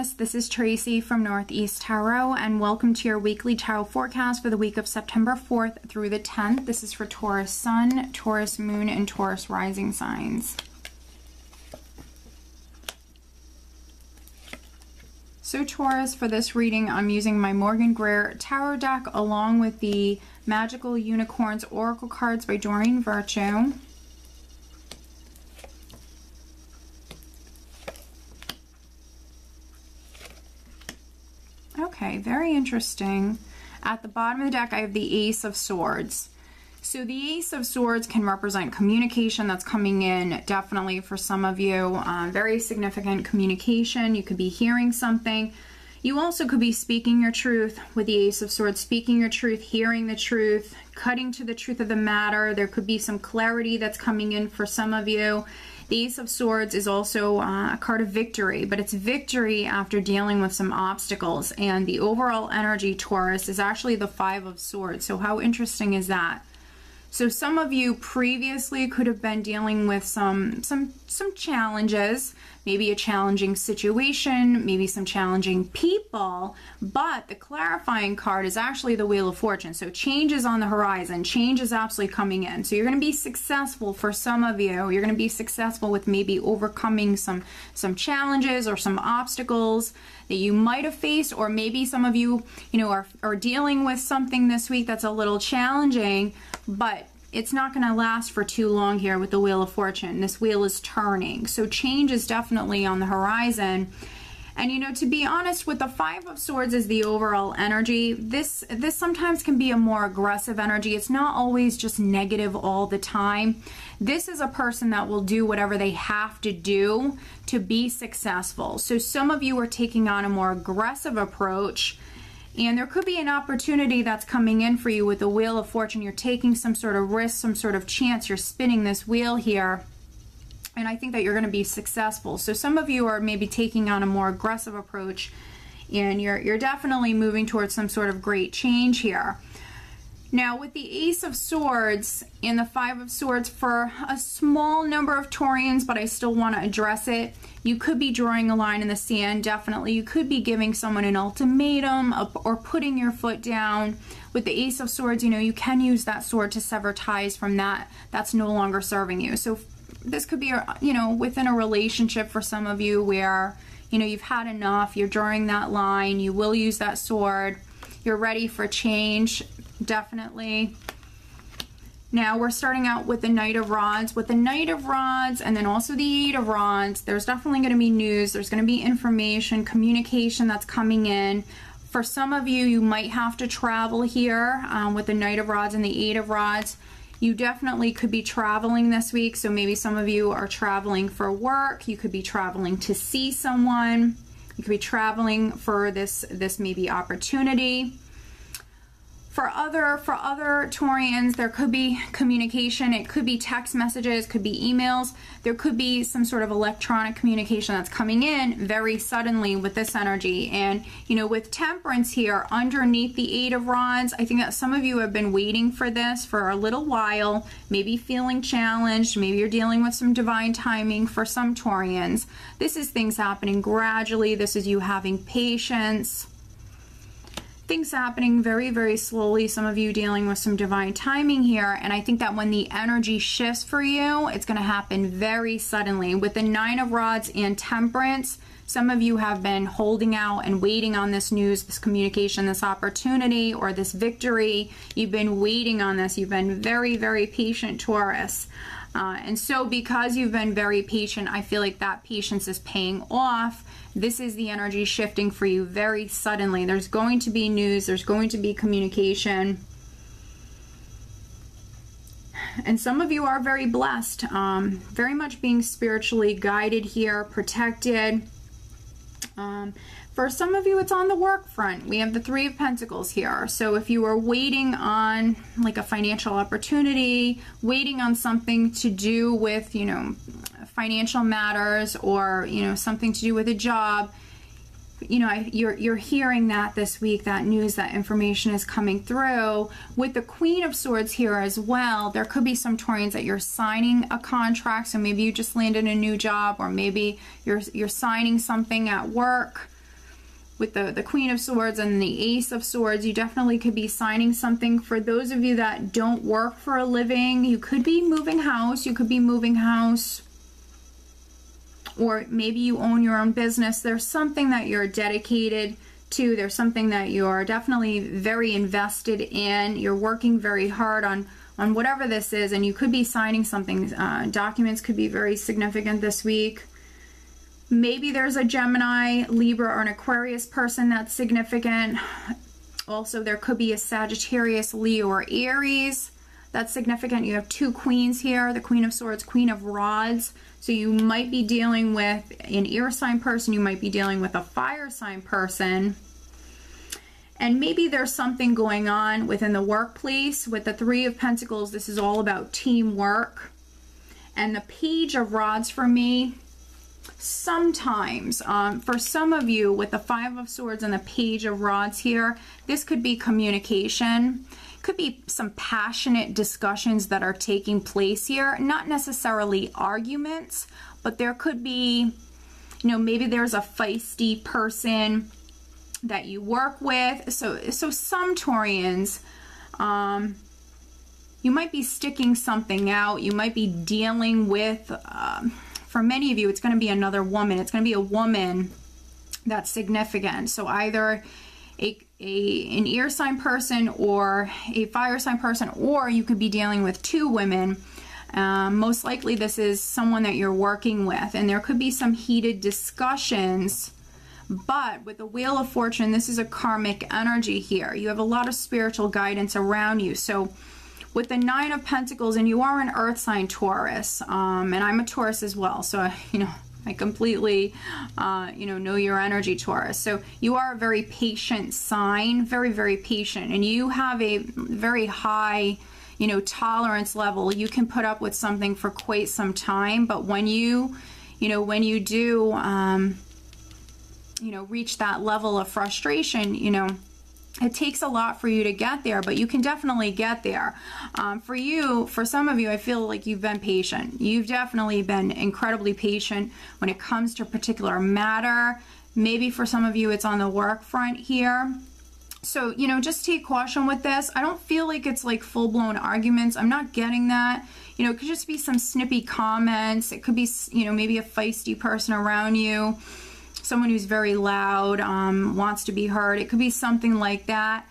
Taurus, this is Tracy from Northeast Tarot, and welcome to your weekly tarot forecast for the week of September 4th through the 10th. This is for Taurus Sun, Taurus Moon, and Taurus Rising signs. So Taurus, for this reading, I'm using my Morgan Greer Tarot deck along with the Magical Unicorns Oracle cards by Doreen Virtue. Okay, very interesting. At the bottom of the deck, I have the Ace of Swords. So the Ace of Swords can represent communication that's coming in, definitely for some of you. Very significant communication. You could be hearing something. You also could be speaking your truth with the Ace of Swords, speaking your truth, hearing the truth, cutting to the truth of the matter. There could be some clarity that's coming in for some of you. The Ace of Swords is also a card of victory, but it's victory after dealing with some obstacles. And the overall energy, Taurus, is actually the Five of Swords. So how interesting is that? So some of you previously could have been dealing with some challenges, maybe a challenging situation, maybe some challenging people, but the clarifying card is actually the Wheel of Fortune. So change is on the horizon, change is absolutely coming in. So you're going to be successful for some of you. You're going to be successful with maybe overcoming some challenges or some obstacles that you might have faced, or maybe some of you, are dealing with something this week that's a little challenging, but it's not going to last for too long here with the Wheel of Fortune. This wheel is turning. So change is definitely on the horizon. And to be honest, with the Five of Swords is the overall energy. This sometimes can be a more aggressive energy. It's not always just negative all the time. This is a person that will do whatever they have to do to be successful. So some of you are taking on a more aggressive approach, and there could be an opportunity that's coming in for you with the Wheel of Fortune. You're taking some sort of risk, some sort of chance. You're spinning this wheel here. And I think that you're going to be successful. So some of you are maybe taking on a more aggressive approach, and you're definitely moving towards some sort of great change here. Now with the Ace of Swords and the Five of Swords, for a small number of Taurians, but I still want to address it, you could be drawing a line in the sand, definitely. You could be giving someone an ultimatum or putting your foot down. With the Ace of Swords, you can use that sword to sever ties from that's no longer serving you. So this could be, within a relationship for some of you where, you've had enough, you're drawing that line, you will use that sword, you're ready for change, definitely. Now we're starting out with the Knight of Rods. With the Knight of Rods and then also the Eight of Rods, there's definitely going to be news, there's going to be information, communication that's coming in. For some of you, you might have to travel here with the Knight of Rods and the Eight of Rods. You definitely could be traveling this week, so maybe some of you are traveling for work. You could be traveling to see someone. You could be traveling for this maybe opportunity. For other Taurians, there could be communication. It could be text messages, could be emails. There could be some sort of electronic communication that's coming in very suddenly with this energy. And, with Temperance here underneath the Eight of Rods, I think that some of you have been waiting for this for a little while, maybe feeling challenged. Maybe you're dealing with some divine timing for some Taurians. This is things happening gradually. This is you having patience. Things happening very, very slowly. Some of you dealing with some divine timing here. And I think that when the energy shifts for you, it's going to happen very suddenly. With the Nine of Rods and Temperance, some of you have been holding out and waiting on this news, this communication, this opportunity, or this victory. You've been waiting on this. You've been very, very patient, Taurus. And so because you've been very patient, I feel like that patience is paying off. This is the energy shifting for you very suddenly. There's going to be news. There's going to be communication. And some of you are very blessed, very much being spiritually guided here, protected. For some of you, it's on the work front. We have the Three of Pentacles here. So if you are waiting on like a financial opportunity, waiting on something to do with, financial matters, or, something to do with a job, you're hearing that this week, that news, that information is coming through. With the Queen of Swords here as well, there could be some Taurians that you're signing a contract. So maybe you just landed a new job, or maybe you're signing something at work. with the Queen of Swords and the Ace of Swords, you definitely could be signing something. For those of you that don't work for a living, you could be moving house. You could be moving house. Or maybe you own your own business. There's something that you're dedicated to. There's something that you're definitely very invested in. You're working very hard on whatever this is, and you could be signing something. Documents could be very significant this week. Maybe there's a Gemini, Libra, or an Aquarius person that's significant. Also, there could be a Sagittarius, Leo, or Aries that's significant. You have two queens here, the Queen of Swords, Queen of Rods. So you might be dealing with an air sign person. You might be dealing with a fire sign person. And maybe there's something going on within the workplace. With the Three of Pentacles, this is all about teamwork. And the Page of Rods for me, sometimes, for some of you with the Five of Swords and the Page of Rods here, this could be communication. Could be some passionate discussions that are taking place here. Not necessarily arguments, but there could be, you know, maybe there's a feisty person that you work with. So some Taurians, you might be sticking something out. You might be dealing with, for many of you, it's going to be another woman. It's going to be a woman that's significant. So either an air sign person or a fire sign person, or you could be dealing with two women. Most likely this is someone that you're working with, and there could be some heated discussions. But with the Wheel of Fortune, this is a karmic energy here. You have a lot of spiritual guidance around you. So with the Nine of Pentacles, and you are an earth sign, Taurus, and I'm a Taurus as well, so you know, I completely know your energy, Taurus. So you are a very patient sign, very, very patient, and you have a very high, tolerance level. You can put up with something for quite some time, but when you do reach that level of frustration, it takes a lot for you to get there, but you can definitely get there. For some of you, I feel like you've been patient. You've definitely been incredibly patient when it comes to a particular matter. Maybe for some of you, it's on the work front here. So, just take caution with this. I don't feel like it's like full-blown arguments. I'm not getting that. It could just be some snippy comments. It could be, maybe a feisty person around you. Someone who's very loud, wants to be heard. It could be something like that.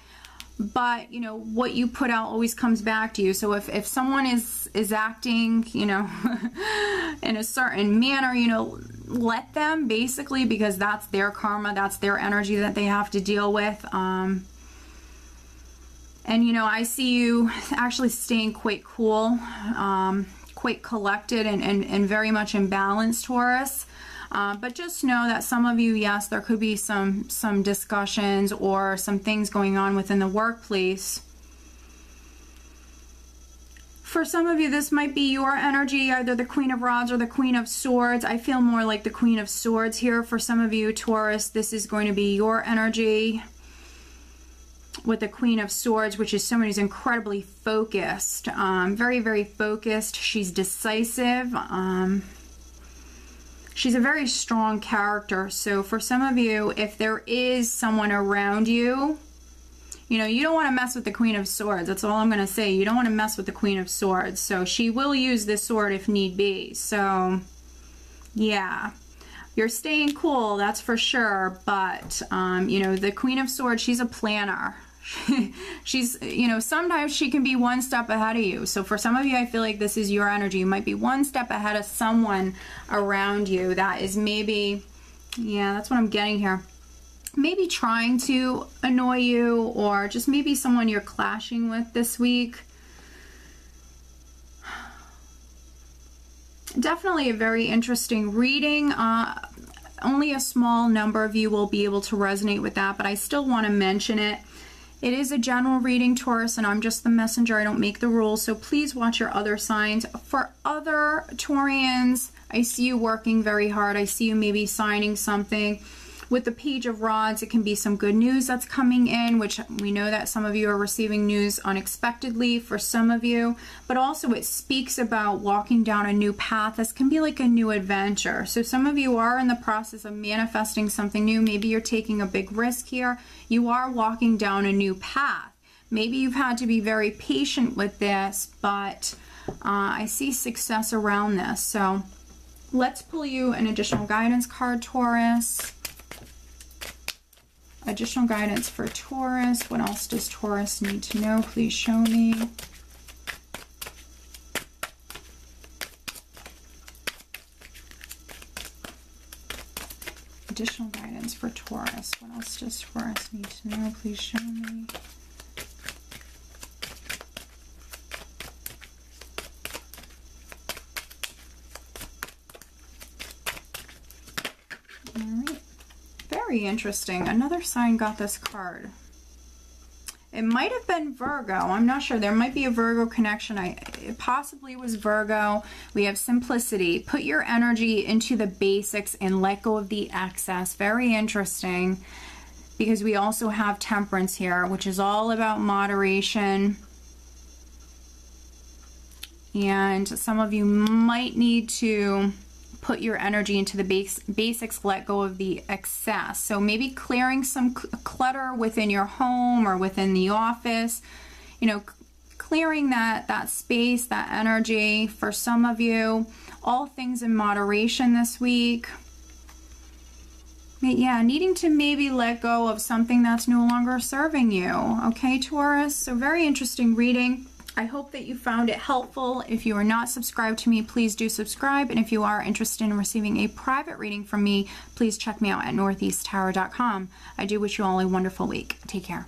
But, what you put out always comes back to you. So if someone is acting, in a certain manner, let them, basically, because that's their karma, that's their energy that they have to deal with. And, I see you actually staying quite cool, quite collected, and very much in balance, Taurus. But just know that some of you, yes, there could be some discussions or some things going on within the workplace. For some of you, this might be your energy, either the Queen of Rods or the Queen of Swords. I feel more like the Queen of Swords here. For some of you, Taurus, this is going to be your energy with the Queen of Swords, which is someone who's incredibly focused, very, very focused. She's decisive. She's a very strong character. So for some of you, if there is someone around you, you don't want to mess with the Queen of Swords. That's all I'm going to say. You don't want to mess with the Queen of Swords. So she will use this sword if need be. So, yeah. You're staying cool, that's for sure. But, the Queen of Swords, she's a planner. She's, sometimes she can be one step ahead of you. So for some of you, I feel like this is your energy. You might be one step ahead of someone around you that is maybe, yeah, that's what I'm getting here. Maybe trying to annoy you, or just maybe someone you're clashing with this week. Definitely a very interesting reading. Only a small number of you will be able to resonate with that, but I still want to mention it. It is a general reading, Taurus, and I'm just the messenger. I don't make the rules, so please watch your other signs. For other Taurians, I see you working very hard. I see you maybe signing something. With the Page of Rods, it can be some good news that's coming in, which we know that some of you are receiving news unexpectedly for some of you, but also it speaks about walking down a new path. This can be like a new adventure. So some of you are in the process of manifesting something new. Maybe you're taking a big risk here. You are walking down a new path. Maybe you've had to be very patient with this, but I see success around this. So let's pull you an additional guidance card, Taurus. Additional guidance for Taurus. What else does Taurus need to know? Please show me. Additional guidance for Taurus. What else does Taurus need to know? Please show me. Very interesting. Another sign got this card. It might have been Virgo. I'm not sure. There might be a Virgo connection. It possibly was Virgo. We have simplicity. Put your energy into the basics and let go of the excess. Very interesting, because we also have Temperance here, which is all about moderation. And some of you might need to put your energy into the basics, let go of the excess. So maybe clearing some clutter within your home or within the office, you know, clearing that space, that energy for some of you. All things in moderation this week. Yeah, needing to maybe let go of something that's no longer serving you. Okay, Taurus? So very interesting reading. I hope that you found it helpful. If you are not subscribed to me, please do subscribe. And if you are interested in receiving a private reading from me, please check me out at northeasttarot.com. I do wish you all a wonderful week. Take care.